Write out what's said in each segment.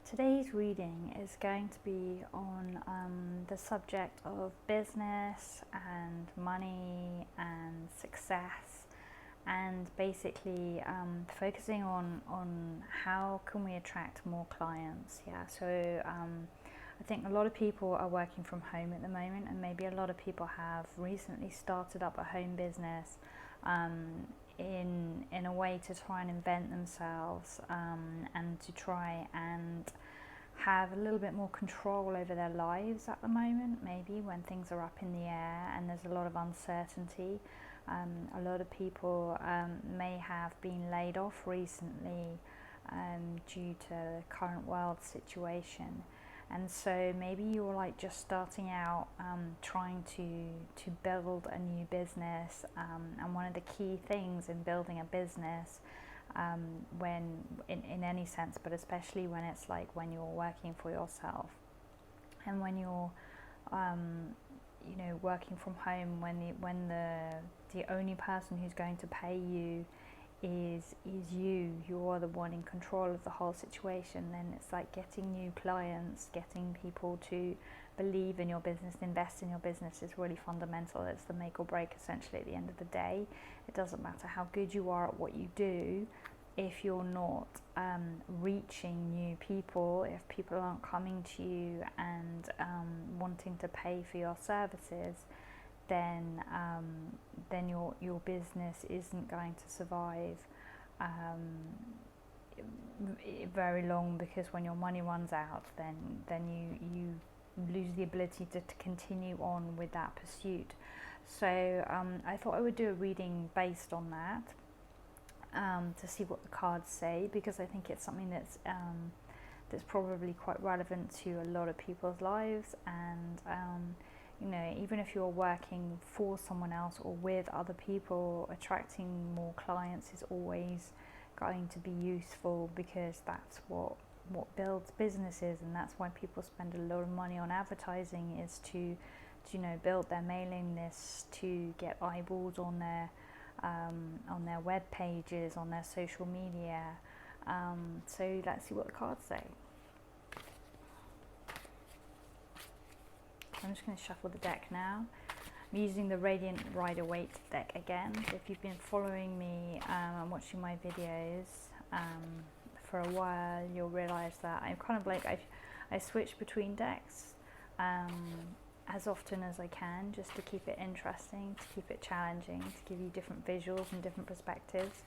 Today's reading is going to be on the subject of business and money and success, and basically focusing on how can we attract more clients. I think a lot of people are working from home at the moment, and maybe a lot of people have recently started up a home business in a way to try and invent themselves and to try and have a little bit more control over their lives at the moment, maybe when things are up in the air and there's a lot of uncertainty. A lot of people may have been laid off recently due to the current world situation. And so maybe you're like just starting out trying to build a new business, and one of the key things in building a business, when in any sense, but especially when it's like when you're working for yourself and when you're working from home, when the only person who's going to pay you is you're the one in control of the whole situation, then it's like getting new clients, getting people to believe in your business, invest in your business is really fundamental. It's the make or break essentially at the end of the day. It doesn't matter how good you are at what you do if you're not reaching new people, if people aren't coming to you and wanting to pay for your services, then your business isn't going to survive very long, because when your money runs out, then you lose the ability to continue on with that pursuit. So I thought I would do a reading based on that, to see what the cards say, because I think it's something that's probably quite relevant to a lot of people's lives. And even if you're working for someone else or with other people, attracting more clients is always going to be useful, because that's what builds businesses, and that's why people spend a lot of money on advertising, is to build their mailing list, to get eyeballs on their web pages, on their social media. So let's see what the cards say. I'm just going to shuffle the deck now. I'm using the Radiant Rider-Waite deck again. So if you've been following me and watching my videos for a while, you'll realize that I'm kind of like I switch between decks as often as I can, just to keep it interesting, to keep it challenging, to give you different visuals and different perspectives.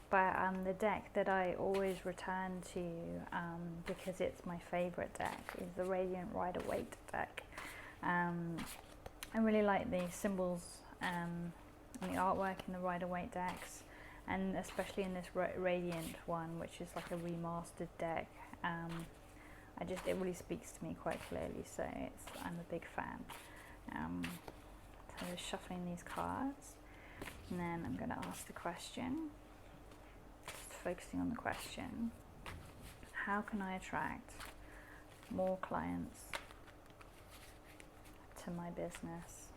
But the deck that I always return to, because it's my favorite deck, is the Radiant Rider-Waite deck. I really like the symbols and the artwork in the Rider-Waite decks, and especially in this Radiant one, which is like a remastered deck. It really speaks to me quite clearly, so I'm a big fan. So I'm just shuffling these cards, and then I'm going to ask the question, just focusing on the question: how can I attract more clients to my business?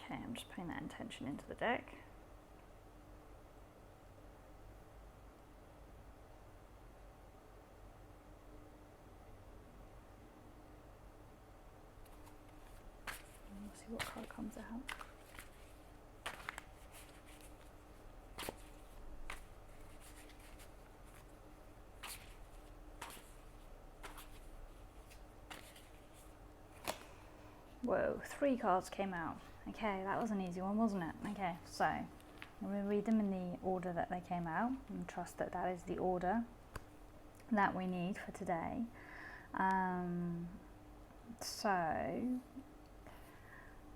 Okay, I'm just putting that intention into the deck. We'll see what card comes out. Whoa, 3 cards came out. Okay, that was an easy one, wasn't it? Okay, so I'm going to read them in the order that they came out, and trust that that is the order that we need for today. So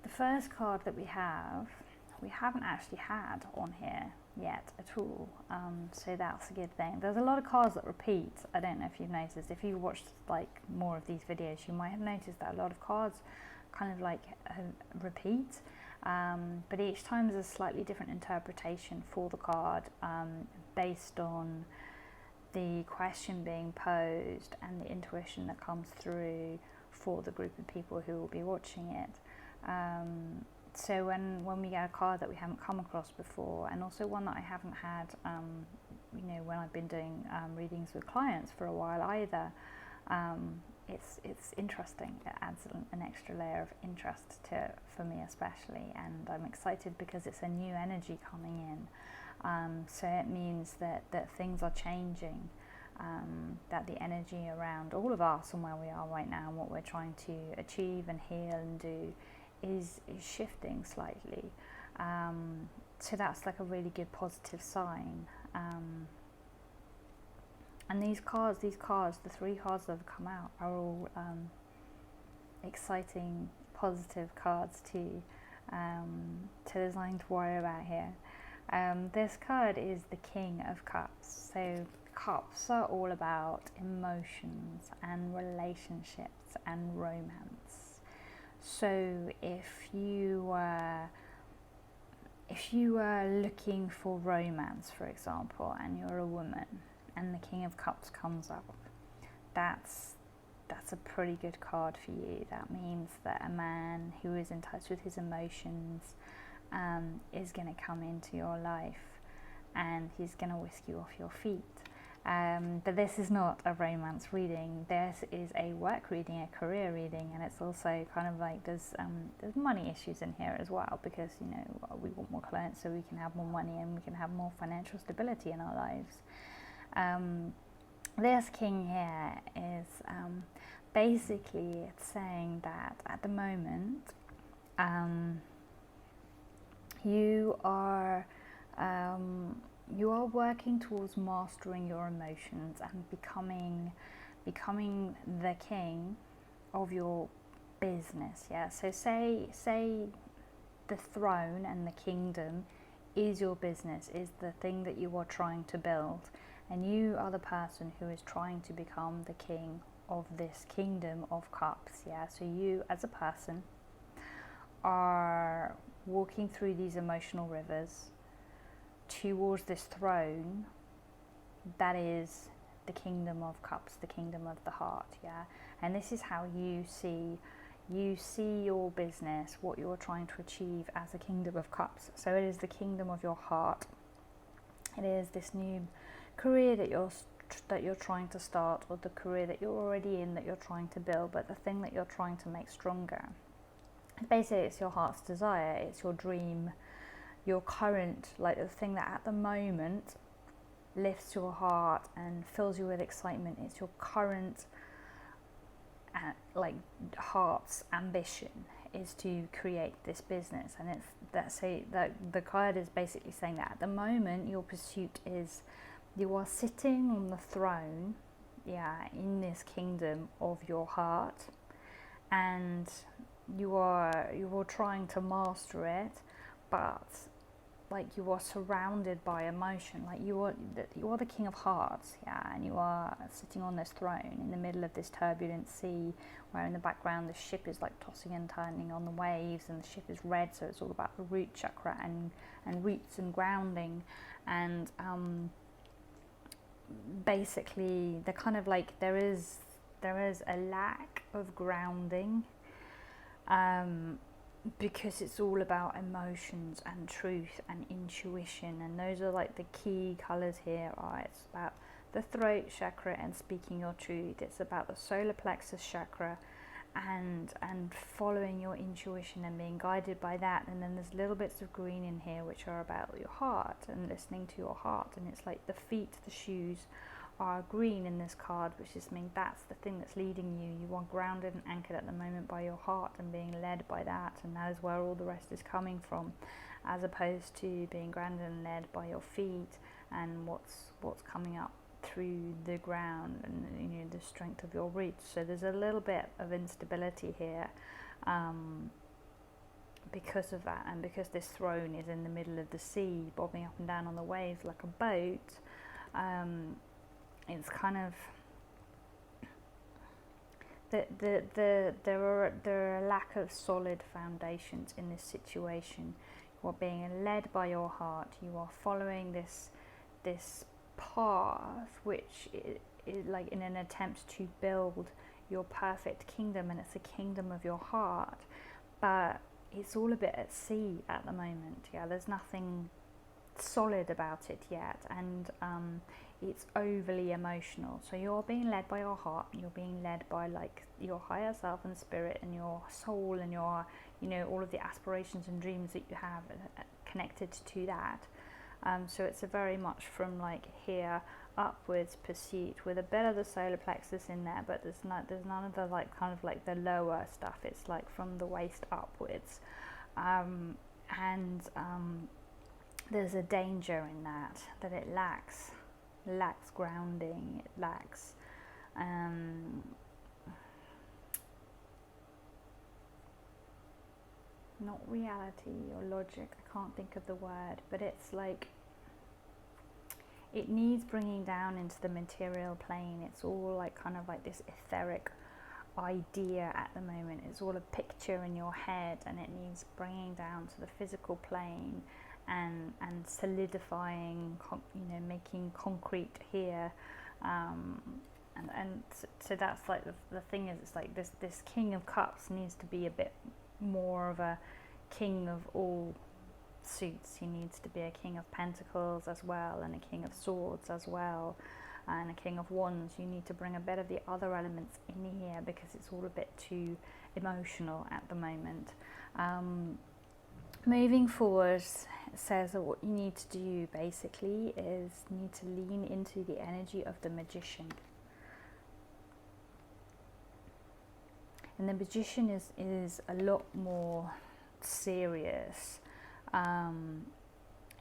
the first card that we haven't actually had on here yet at all, so that's a good thing. There's a lot of cards that repeat. I don't know if you've noticed. If you watched like more of these videos, you might have noticed that a lot of cards kind of like repeat, but each time there's a slightly different interpretation for the card, based on the question being posed and the intuition that comes through for the group of people who will be watching it. So when we get a card that we haven't come across before, and also one that I haven't had, when I've been doing readings with clients for a while either, it's interesting. It adds an extra layer of interest for me especially, and I'm excited because it's a new energy coming in. So it means that things are changing, that the energy around all of us and where we are right now and what we're trying to achieve and heal and do is shifting slightly. So that's like a really good positive sign. And these cards, the 3 cards that have come out are all exciting, positive cards too, to design to worry about here. This card is the King of Cups. So cups are all about emotions and relationships and romance. So if you were looking for romance, for example, and you're a woman, and the King of Cups comes up, that's a pretty good card for you. That means that a man who is in touch with his emotions is going to come into your life, and he's going to whisk you off your feet. But this is not a romance reading. This is a work reading, a career reading, and it's also kind of like there's money issues in here as well, because we want more clients so we can have more money and we can have more financial stability in our lives. This king here is basically, it's saying that at the moment you are working towards mastering your emotions and becoming the king of your business. Yeah. So say the throne and the kingdom is your business, is the thing that you are trying to build, and you are the person who is trying to become the king of this kingdom of cups. Yeah. So you as a person are walking through these emotional rivers towards this throne that is the kingdom of cups, the kingdom of the heart. Yeah. And this is how you see your business, what you're trying to achieve, as a kingdom of cups. So it is the kingdom of your heart. It is this new career that you're trying to start, or the career that you're already in that you're trying to build, but the thing that you're trying to make stronger. Basically, it's your heart's desire, it's your dream, your current, like the thing that at the moment lifts your heart and fills you with excitement. It's your current heart's ambition is to create this business. And the card is basically saying that at the moment your pursuit is, you are sitting on the throne, in this kingdom of your heart, and you are trying to master it, but like you are surrounded by emotion. Like you are the King of Hearts, and you are sitting on this throne in the middle of this turbulent sea, where in the background the ship is like tossing and turning on the waves, and the ship is red, so it's all about the root chakra and roots and grounding. And basically the kind of like there is a lack of grounding, because it's all about emotions and truth and intuition, and those are like the key colors here. It's about the throat chakra and speaking your truth. It's about the solar plexus chakra and following your intuition and being guided by that. And then there's little bits of green in here which are about your heart and listening to your heart. And it's like the feet, the shoes are green in this card, which just means that's the thing that's leading you. You are grounded and anchored at the moment by your heart and being led by that, and that is where all the rest is coming from, as opposed to being grounded and led by your feet and what's coming up through the ground, and the strength of your roots. So there's a little bit of instability here because of that, and because this throne is in the middle of the sea, bobbing up and down on the waves like a boat. It's kind of there are a lack of solid foundations in this situation. You are being led by your heart. You are following this path, which is like in an attempt to build your perfect kingdom, and it's a kingdom of your heart, but it's all a bit at sea at the moment. Yeah, there's nothing solid about it yet, and it's overly emotional. So you're being led by your heart, you're being led by like your higher self and spirit and your soul and your, you know, all of the aspirations and dreams that you have connected to that. So it's a very much from like here upwards pursuit, with a bit of the solar plexus in there, but there's none of the like kind of like the lower stuff. It's like from the waist upwards, and there's a danger in that it lacks grounding, it lacks not reality or logic, I can't think of the word, but it's like it needs bringing down into the material plane. It's all like kind of like this etheric idea at the moment. It's all a picture in your head, and it needs bringing down to the physical plane and solidifying, you know, making concrete here. And so that's like the thing is, it's like this King of Cups needs to be a bit more of a king of all suits. He needs to be a King of Pentacles as well, and a King of Swords as well, and a King of Wands. You need to bring a bit of the other elements in here, because it's all a bit too emotional at the moment. Moving forward, it says that what you need to do basically is you need to lean into the energy of the Magician. And the Magician is a lot more serious. You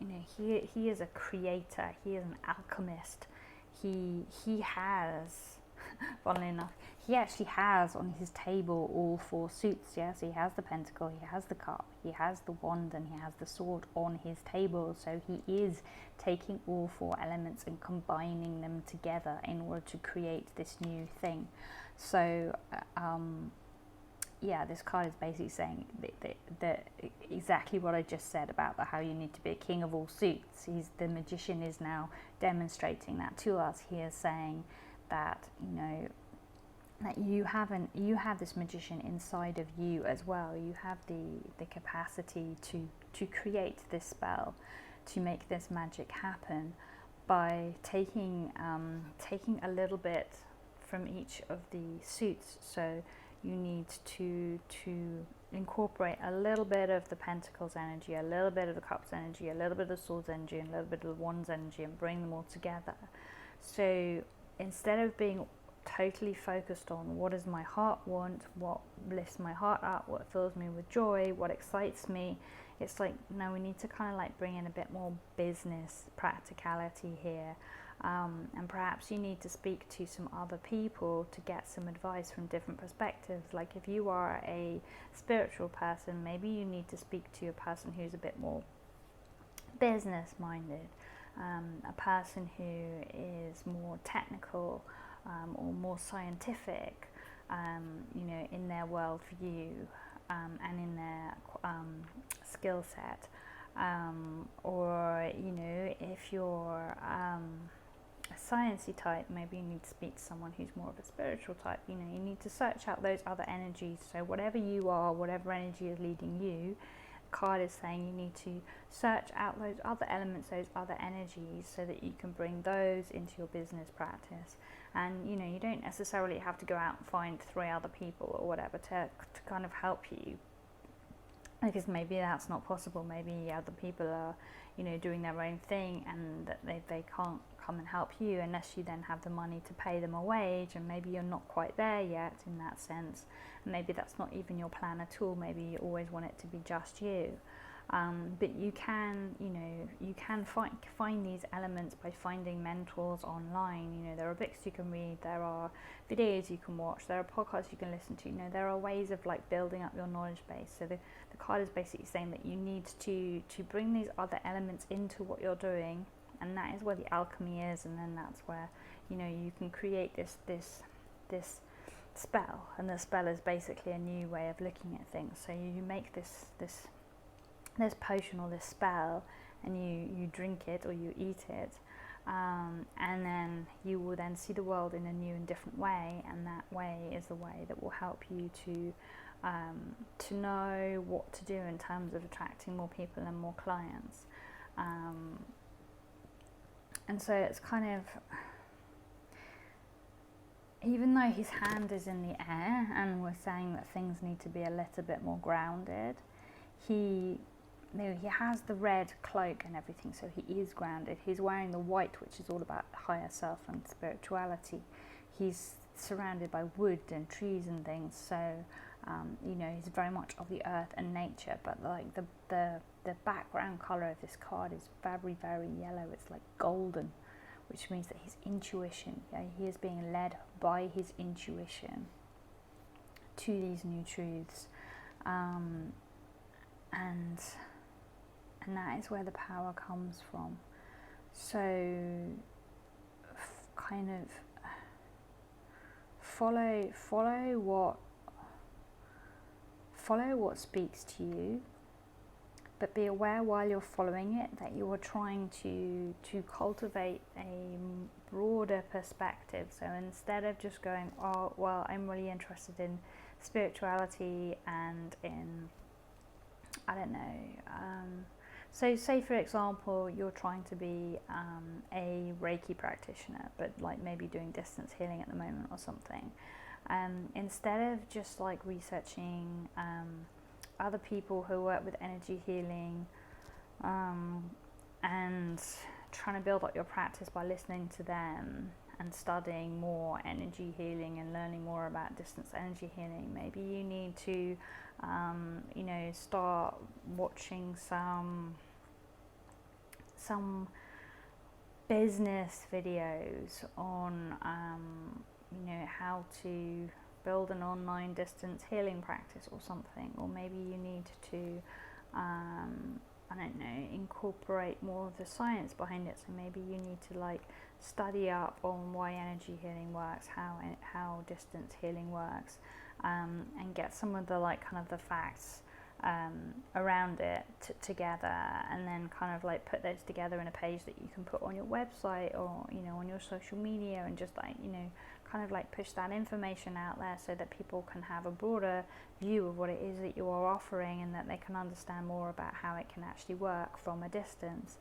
know, he is a creator. He is an alchemist. He has, funnily enough, he actually has on his table all four suits. Yeah, so he has the pentacle, he has the cup, he has the wand, and he has the sword on his table. So he is taking all four elements and combining them together in order to create this new thing. So yeah, this card is basically saying that exactly what I just said about how you need to be a king of all suits. The Magician is now demonstrating that to us. He is saying that, you know, that you have this Magician inside of you as well. You have the capacity to create this spell, to make this magic happen by taking a little bit from each of the suits. So you need to incorporate a little bit of the Pentacles energy, a little bit of the Cups energy, a little bit of the Swords energy, and a little bit of the Wands energy, and bring them all together. So instead of being totally focused on what does my heart want, what lifts my heart up, what fills me with joy, what excites me, it's like, no, we need to kind of like bring in a bit more business practicality here. And perhaps you need to speak to some other people to get some advice from different perspectives. Like if you are a spiritual person, maybe you need to speak to a person who's a bit more business minded, a person who is more technical, or more scientific, you know, in their worldview, and in their skill set. Or, you know, if you're a sciencey type, maybe you need to speak to someone who's more of a spiritual type. You know, you need to search out those other energies. So whatever you are, whatever energy is leading you, the card is saying you need to search out those other elements, those other energies, so that you can bring those into your business practice. And, you know, you don't necessarily have to go out and find 3 other people or whatever to kind of help you, because maybe that's not possible. Maybe other people are, you know, doing their own thing, and that they can't come and help you unless you then have the money to pay them a wage. And maybe you're not quite there yet in that sense. Maybe that's not even your plan at all. Maybe you always want it to be just you. But you can, you know, you can find these elements by finding mentors online. You know, there are books you can read, there are videos you can watch, there are podcasts you can listen to. You know, there are ways of like building up your knowledge base. So the card is basically saying that you need to bring these other elements into what you're doing, and that is where the alchemy is. And then that's where, you know, you can create this spell, and the spell is basically a new way of looking at things. So you make this potion or this spell, and you drink it or you eat it, and then you will then see the world in a new and different way, and that way is the way that will help you to know what to do in terms of attracting more people and more clients. And so it's kind of, even though his hand is in the air and we're saying that things need to be a little bit more grounded, he has the red cloak and everything, so he is grounded. He's wearing the white, which is all about higher self and spirituality. He's surrounded by wood and trees and things, so he's very much of the earth and nature, but like the background color of this card is very, very yellow. It's like golden, which means that his intuition, he is being led by his intuition to these new truths, and that is where the power comes from. So kind of follow what speaks to you, but be aware while you're following it that you are trying to cultivate a broader perspective. So instead of just going, oh well, I'm really interested in spirituality and in, I don't know, so say for example you're trying to be a Reiki practitioner, but like maybe doing distance healing at the moment or something. Instead of just like researching other people who work with energy healing and trying to build up your practice by listening to them and studying more energy healing and learning more about distance energy healing, maybe you need to start watching some business videos on how to build an online distance healing practice or something. Or maybe you need to incorporate more of the science behind it. So maybe you need to like study up on why energy healing works, how distance healing works, and get some of the like kind of the facts around it together, and then kind of like put those together in a page that you can put on your website or on your social media, and just like kind of like push that information out there so that people can have a broader view of what it is that you are offering, and that they can understand more about how it can actually work from a distance,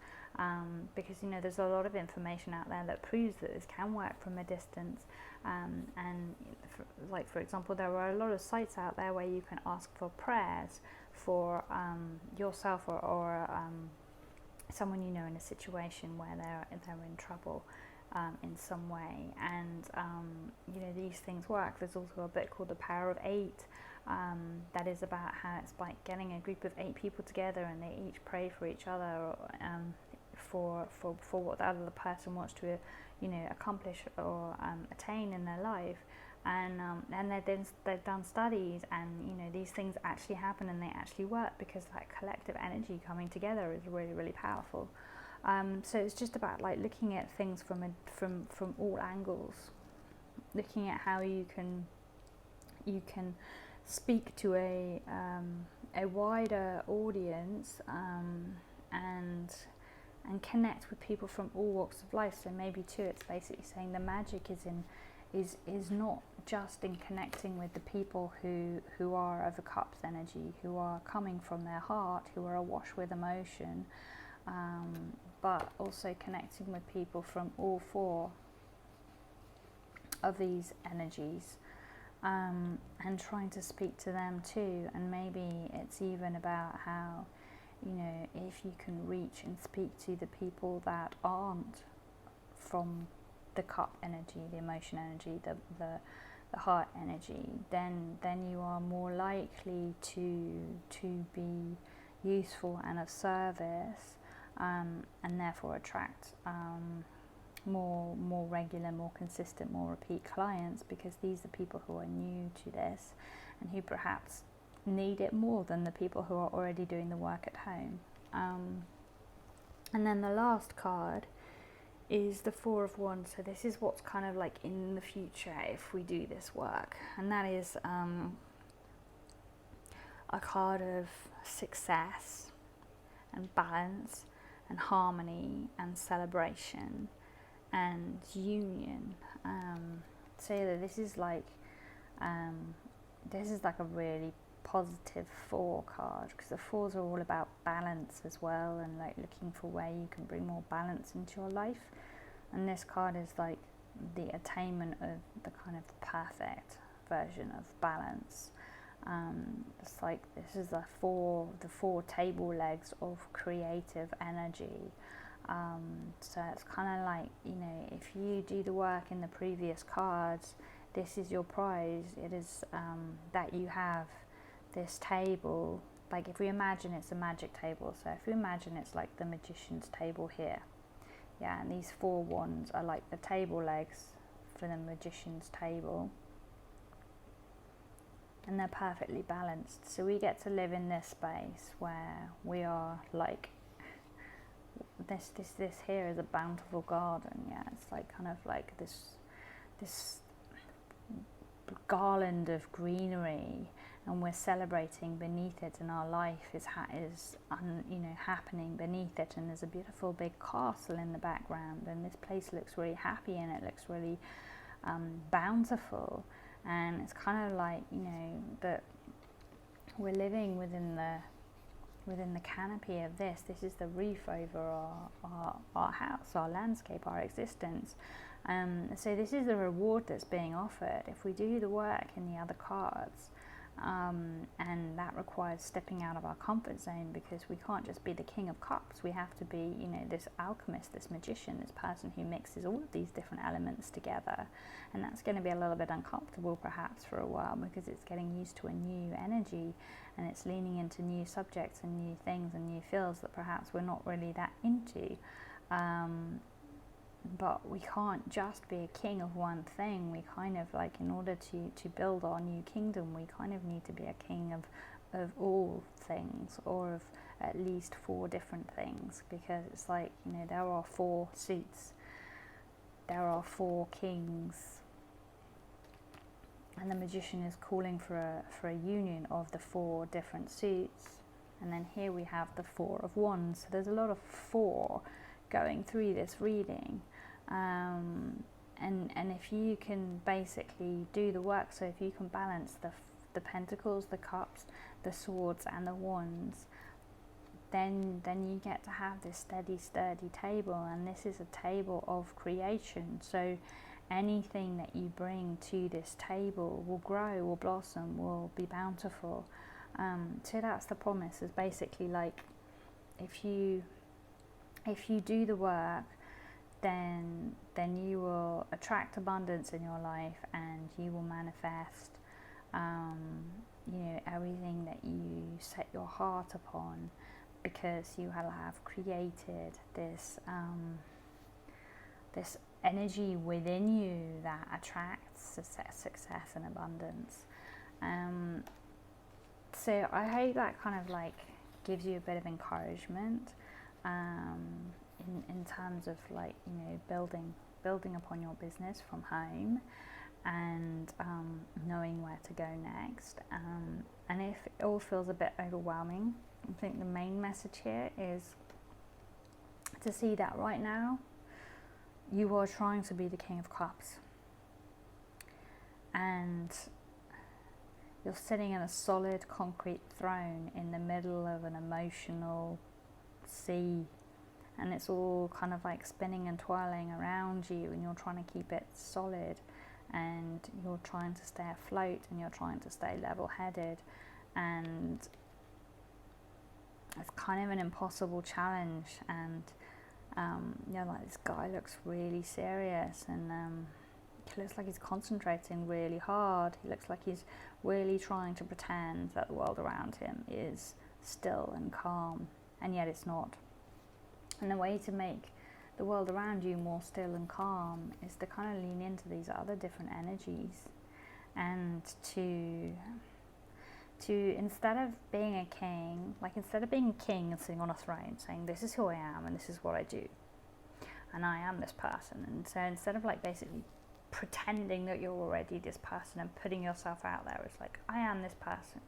because there's a lot of information out there that proves that this can work from a distance, and for example, there are a lot of sites out there where you can ask for prayers for yourself or someone in a situation where they're in trouble in some way, and these things work. There's also a book called The Power of Eight that is about how it's like getting a group of 8 people together and they each pray for each other for what the other person wants to accomplish or attain in their life. And they've done studies, and these things actually happen and they actually work, because that collective energy coming together is really, really powerful. So it's just about like looking at things from all angles, looking at how you can speak to a wider audience, and connect with people from all walks of life. So maybe too, it's basically saying the magic is not just in connecting with the people who are of a cup's energy, who are coming from their heart, who are awash with emotion, but also connecting with people from all 4 of these energies, and trying to speak to them too. And maybe it's even about how if you can reach and speak to the people that aren't from the cup energy, the emotion energy, the heart energy, then you are more likely to be useful and of service, and therefore attract more regular, more consistent, more repeat clients, because these are people who are new to this and who perhaps need it more than the people who are already doing the work at home. And then the last card is the 4 of Wands. So this is what's kind of like in the future if we do this work, and that is a card of success and balance and harmony and celebration, and union. So that this is like a really positive 4 card, because the 4s are all about balance as well, and like looking for where you can bring more balance into your life. And this card is like the attainment of the kind of perfect version of balance. It's like this is the four table legs of creative energy. So it's kind of like, you know, if you do the work in the previous cards, this is your prize. It is that you have this table. Like if we imagine it's a magic table, so if we imagine it's like the magician's table here, yeah, and these 4 wands are like the table legs for the magician's table, and they're perfectly balanced. So we get to live in this space where we are like this here is a bountiful garden. Yeah, it's like kind of like this garland of greenery, and we're celebrating beneath it, and our life is happening beneath it, and there's a beautiful big castle in the background, and this place looks really happy, and it looks really bountiful. And it's kind of like, you know, that we're living within the canopy of this. This is the roof over our house, our landscape, our existence. So this is the reward that's being offered if we do the work in the other cards. And that requires stepping out of our comfort zone, because we can't just be the King of Cups. We have to be, you know, this alchemist, this magician, this person who mixes all of these different elements together. And that's going to be a little bit uncomfortable perhaps for a while, because it's getting used to a new energy, and it's leaning into new subjects and new things and new fields that perhaps we're not really that into. But we can't just be a king of one thing. We kind of like, in order to build our new kingdom, we kind of need to be a king of all things, or of at least 4 different things, because it's like, you know, there are 4 suits, there are 4 kings, and the magician is calling for a union of the 4 different suits. And then here we have the 4 of Wands. So there's a lot of 4 going through this reading. And if you can basically do the work, so if you can balance the pentacles, the cups, the swords and the wands, then you get to have this steady, sturdy table. And this is a table of creation. So anything that you bring to this table will grow, will blossom, will be bountiful. So that's the promise, is basically like, if you do the work, then you will attract abundance in your life, and you will manifest you know, everything that you set your heart upon, because you will have created this this energy within you that attracts success and abundance. So I hope that kind of like gives you a bit of encouragement in terms of like, you know, building upon your business from home, and knowing where to go next. And if it all feels a bit overwhelming, I think the main message here is to see that right now you are trying to be the King of Cups, and you're sitting in a solid concrete throne in the middle of an emotional sea, and it's all kind of like spinning and twirling around you, and you're trying to keep it solid, and you're trying to stay afloat, and you're trying to stay level-headed, and it's kind of an impossible challenge. And you know, like, this guy looks really serious, and he looks like he's concentrating really hard. He looks like he's really trying to pretend that the world around him is still and calm, and yet it's not. And the way to make the world around you more still and calm is to kind of lean into these other different energies, and to instead of being a king, like instead of being a king and sitting on a throne saying, this is who I am and this is what I do, and I am this person, and so instead of like basically pretending that you're already this person and putting yourself out there, it's like, I am this person,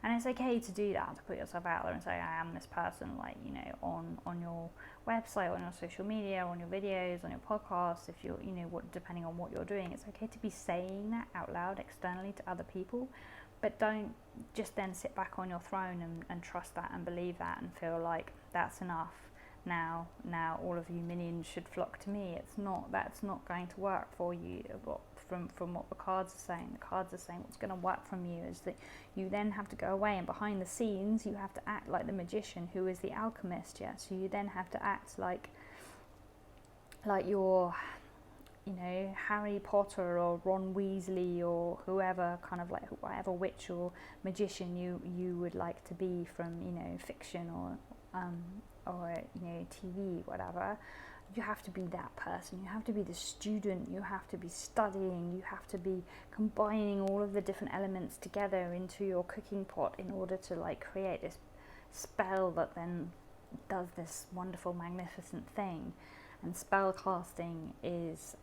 And it's okay to do that, to put yourself out there and say, I am this person, like, you know, on your website, on your social media, on your videos, on your podcasts, if you're, you know, what, depending on what you're doing, it's okay to be saying that out loud externally to other people, but don't just then sit back on your throne and trust that and believe that and feel like that's enough. Now all of you minions should flock to me. It's not, that's not going to work for you. From what the cards are saying, what's going to work from you is that you then have to go away, and behind the scenes you have to act like the magician who is the alchemist. Yeah, so you then have to act like you're, you know, Harry Potter or Ron Weasley or whoever, kind of like whatever witch or magician you would like to be from, you know, fiction or you know, TV, whatever. You have to be that person. You have to be the student. You have to be studying. You have to be combining all of the different elements together into your cooking pot in order to like create this spell that then does this wonderful, magnificent thing. And spell casting is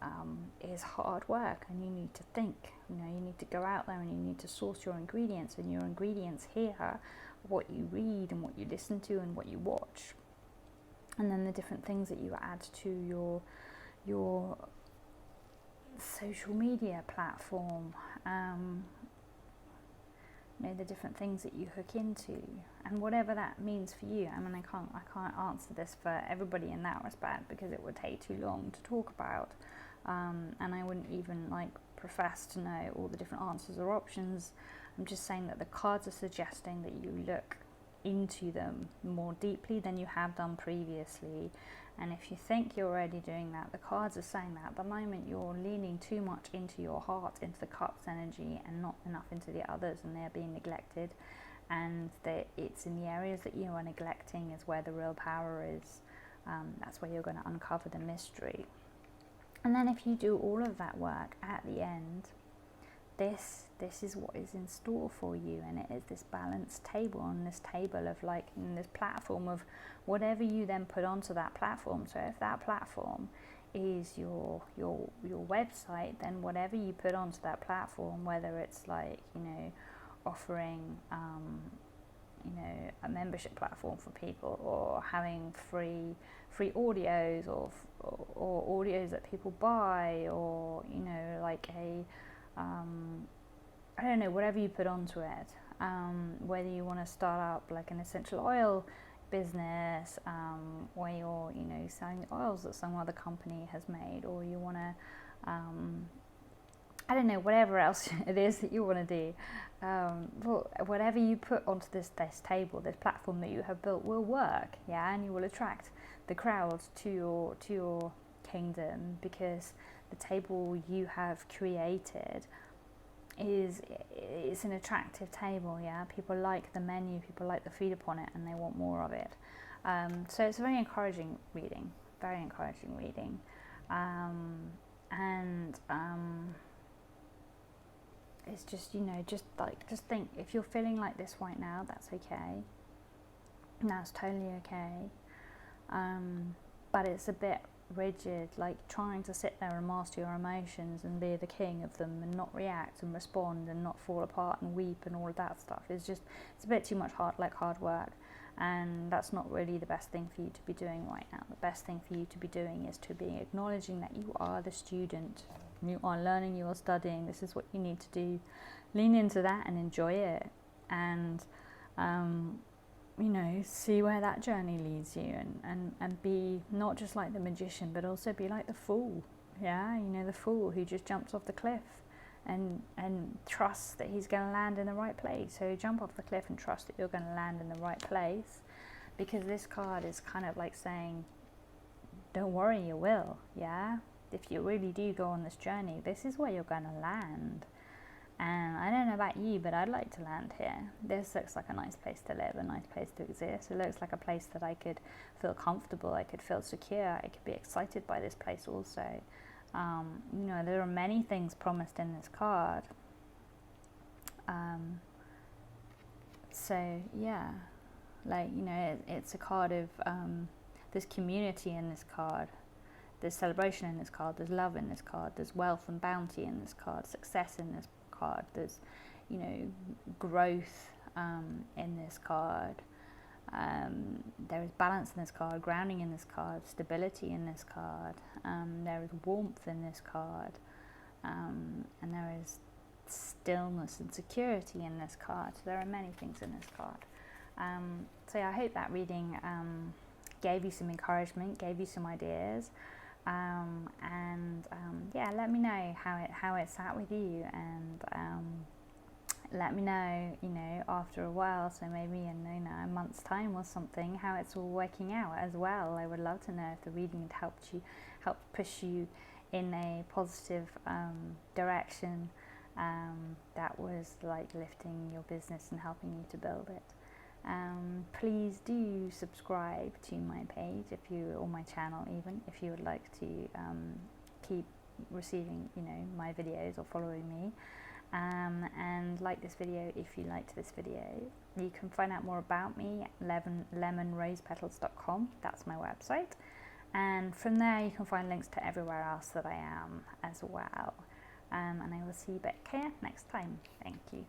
hard work, and you need to think. You know, you need to go out there and you need to source your ingredients, and your ingredients here, what you read and what you listen to and what you watch. And then the different things that you add to your social media platform, you know, the different things that you hook into, and whatever that means for you. I mean, I can't answer this for everybody in that respect because it would take too long to talk about, and I wouldn't even like profess to know all the different answers or options. I'm just saying that the cards are suggesting that you look into them more deeply than you have done previously, and if you think you're already doing that, the cards are saying that at the moment you're leaning too much into your heart, into the cups energy, and not enough into the others, and they're being neglected, and that it's in the areas that you are neglecting is where the real power is. That's where you're going to uncover the mystery. And then if you do all of that work at the end, this is what is in store for you, and it is this balanced table, on this table of like, in this platform of whatever you then put onto that platform. So if that platform is your website, then whatever you put onto that platform, whether it's like, you know, offering you know, a membership platform for people, or having free audios, or audios that people buy, or, you know, like a I don't know, whatever you put onto it, whether you want to start up like an essential oil business, where you're, you know, selling the oils that some other company has made, or you want to, I don't know, whatever else it is that you want to do, well, whatever you put onto this table, this platform that you have built will work, yeah, and you will attract the crowd to your kingdom, because the table you have created is an attractive table, yeah. People like the menu, people like the feed upon it, and they want more of it. So it's a very encouraging reading, and it's just, you know, just think, if you're feeling like this right now, that's okay. That's totally okay. But it's a bit rigid, like trying to sit there and master your emotions and be the king of them and not react and respond and not fall apart and weep and all of that stuff. It's a bit too much hard work, and that's not really the best thing for you to be doing right now. The best thing for you to be doing is to be acknowledging that you are the student, you are learning, you are studying, this is what you need to do. Lean into that and enjoy it, and you know, see where that journey leads you, and be not just like the magician, but also be like the fool, yeah, you know, the fool who just jumps off the cliff and trusts that he's going to land in the right place. So jump off the cliff and trust that you're going to land in the right place, because this card is kind of like saying, don't worry, you will, yeah, if you really do go on this journey, this is where you're going to land. And I don't know about you, but I'd like to land here. This looks like a nice place to live, a nice place to exist. It looks like a place that I could feel comfortable, I could feel secure, I could be excited by this place also. You know, there are many things promised in this card. So yeah, like, you know, it's a card of there's community in this card, there's celebration in this card, there's love in this card, there's wealth and bounty in this card, success in this card, there's, you know, growth, in this card. There is balance in this card, grounding in this card, stability in this card. There is warmth in this card, and there is stillness and security in this card. So there are many things in this card. So yeah, I hope that reading gave you some encouragement, gave you some ideas, yeah, let me know how it sat with you, and let me know, after a while, so maybe in a month's time or something, how it's all working out as well. I would love to know if the reading had helped push you in a positive direction that was like lifting your business and helping you to build it. Please do subscribe to my page or my channel even, if you would like to keep receiving my videos or following me. And like this video if you liked this video. You can find out more about me at lemonrosepetals.com. That's my website, and from there you can find links to everywhere else that I am as well. And I will see you back here next time. Thank you.